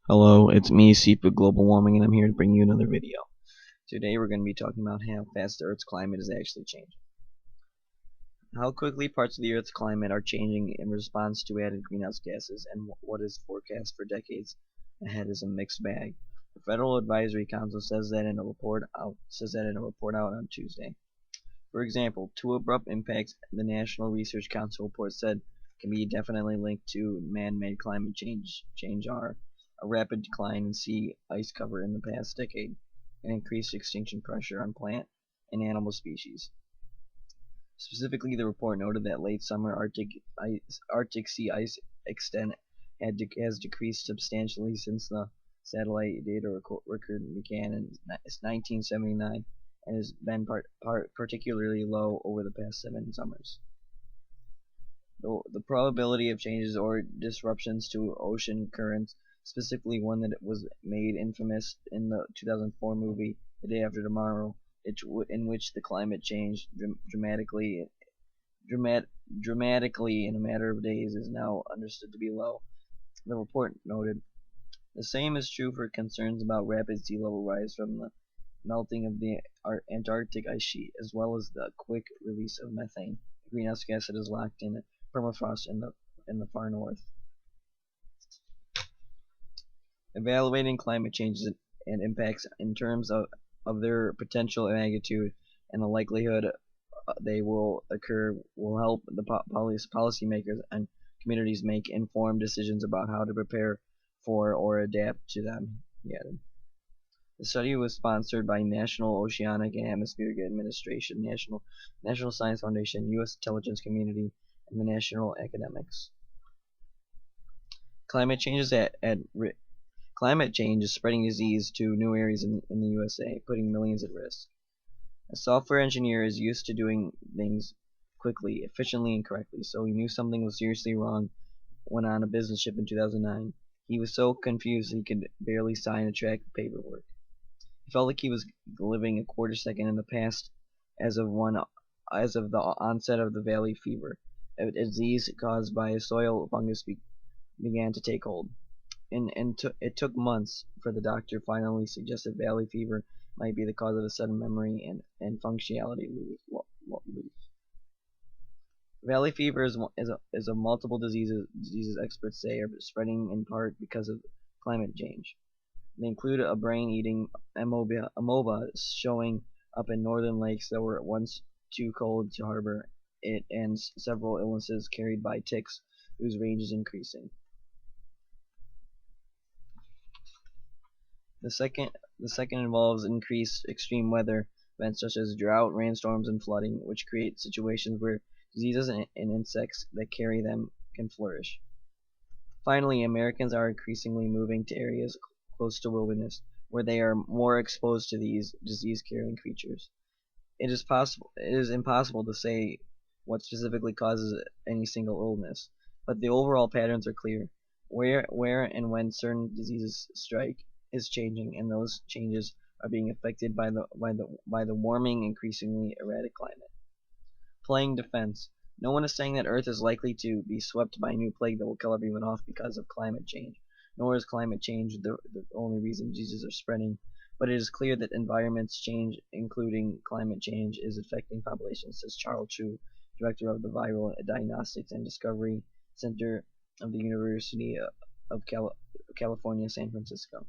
Hello, it's me, Sepa Global Warming, and I'm here to bring you another video. Today we're going to be talking about how fast the Earth's climate is actually changing. How quickly parts of the Earth's climate are changing in response to added greenhouse gases, and what is forecast for decades ahead is a mixed bag. The Federal Advisory Council says that in a report out on Tuesday. For example, two abrupt impacts the National Research Council report said can be definitely linked to man-made climate change are a rapid decline in sea ice cover in the past decade and increased extinction pressure on plant and animal species. Specifically, the report noted that late summer Arctic sea ice extent has decreased substantially since the satellite data record began in 1979 and has been particularly low over the past 7 summers. The probability of changes or disruptions to ocean currents, specifically one that was made infamous in the 2004 movie The Day After Tomorrow, in which the climate changed dramatically in a matter of days, is now understood to be low. The report noted. The same is true for concerns about rapid sea level rise from the melting of the Antarctic ice sheet, as well as the quick release of methane, a greenhouse gas that is locked in permafrost in the far north. Evaluating climate changes and impacts in terms of their potential magnitude and the likelihood they will occur will help the policymakers and communities make informed decisions about how to prepare for or adapt to them. He added. The study was sponsored by National Oceanic and Atmospheric Administration, National Science Foundation, U.S. Intelligence Community, and the National Academics. Climate change is spreading disease to new areas in the USA, putting millions at risk. A software engineer is used to doing things quickly, efficiently, and correctly, so he knew something was seriously wrong when on a business trip in 2009. He was so confused he could barely sign a track of paperwork. He felt like he was living a quarter second in the past as of the onset of the valley fever, a disease caused by a soil fungus began to take hold. It took months for the doctor finally suggested valley fever might be the cause of the sudden memory and functionality lose. Valley fever is a multiple diseases experts say are spreading in part because of climate change. They include a brain-eating amoeba showing up in northern lakes that were once too cold to harbor it, and several illnesses carried by ticks whose range is increasing. The second involves increased extreme weather events such as drought, rainstorms, and flooding, which create situations where diseases and insects that carry them can flourish. Finally, Americans are increasingly moving to areas close to wilderness, where they are more exposed to these disease-carrying creatures. It is impossible to say what specifically causes any single illness, but the overall patterns are clear. Where and when certain diseases strike is changing, and those changes are being affected by the warming, increasingly erratic climate. Playing defense. No one is saying that Earth is likely to be swept by a new plague that will kill everyone off because of climate change. Nor is climate change the only reason diseases are spreading, but it is clear that environments change, including climate change, is affecting populations, says Charles Chu, director of the Viral Diagnostics and Discovery Center of the University of California, San Francisco.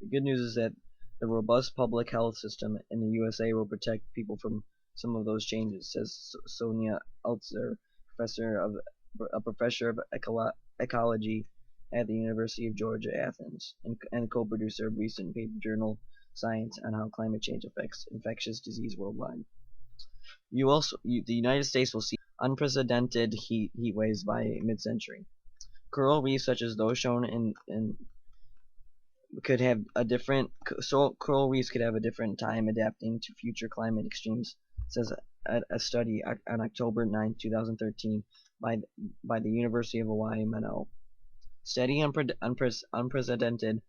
The good news is that the robust public health system in the USA will protect people from some of those changes, says Sonia Altzer, professor of ecology at the University of Georgia, Athens, and co-producer of recent paper journal Science on how climate change affects infectious disease worldwide. The United States will see unprecedented heat waves by mid-century. Coral reefs such as those shown coral reefs could have a different time adapting to future climate extremes, says a study on October 9, 2013 by the University of Hawaii Manoa. Steady unprecedented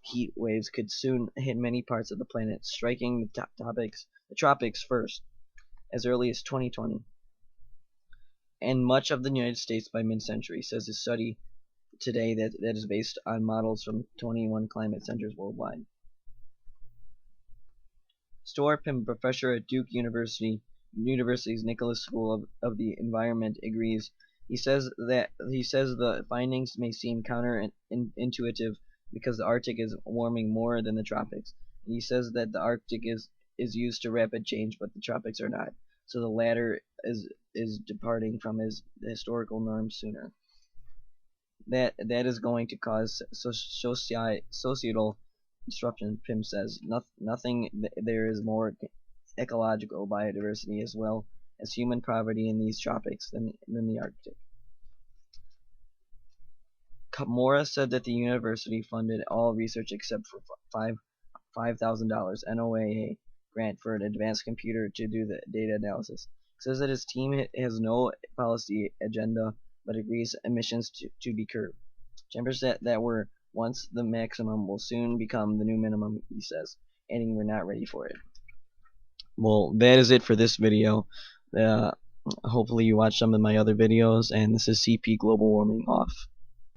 heat waves could soon hit many parts of the planet, striking the tropics first, as early as 2020, and much of the United States by mid-century, says the study. today that is based on models from 21 climate centers worldwide. Stuart Pym, professor at Duke University's Nicholas School of the Environment, agrees. He says the findings may seem counterintuitive because the Arctic is warming more than the tropics. He says that the Arctic is used to rapid change, but the tropics are not. So the latter is departing from his historical norms sooner. That is going to cause societal disruption. Pym says nothing there is more ecological biodiversity as well as human poverty in these tropics than the Arctic. Mora said that the university funded all research except for $5,000 NOAA grant for an advanced computer to do the data analysis. Says that his team has no policy agenda but agrees emissions to be curbed. Temperatures that were once the maximum will soon become the new minimum, he says, adding we're not ready for it. Well, that is it for this video. Hopefully you watched some of my other videos, and this is CP Global Warming off.